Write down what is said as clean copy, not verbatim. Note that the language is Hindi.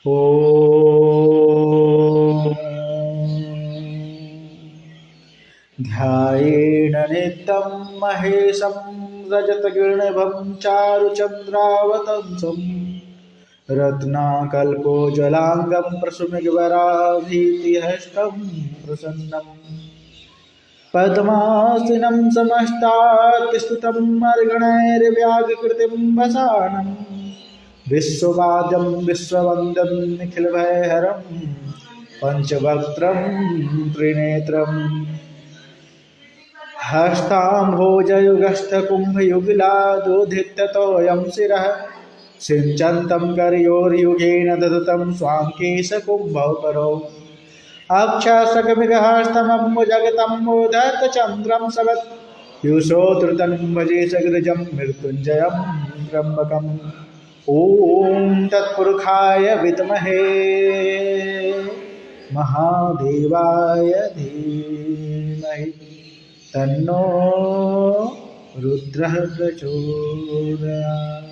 ॐ ध्यायेन नित्यं महेशं रजतगिर्णभं चारुचन्द्रावतंसं रत्नाकल्पोज्ज्वलाङ्गं प्रसुमगिवराभीतिहस्तं प्रसन्नं पद्मासनं समस्तात्स्तुतं मर्गणैर्व्याघ्रकृतिं वसानं विश्ववाद्यं विश्ववन्द्यं निखिलभयहरं पञ्चवक्त्रं त्रिनेत्रम् हस्ताम्भोजयुगस्थकुम्भयुगलादोद्धृततोऽयं शिरः सिञ्चन्तं करयोर्युगेन ददतं स्वाङ्केशकुम्भकरौ अक्षासकमिगहस्तमम्बुजगतम्बोधतचन्द्रं सवत् पीयूषोद्धृतं भजे सगृजं मृत्युञ्जयं त्र्यम्बकम् ॐ तत्पुरुषाय विद्महे महादेवाय धीमहि तन्नो रुद्रः प्रचोदयात्।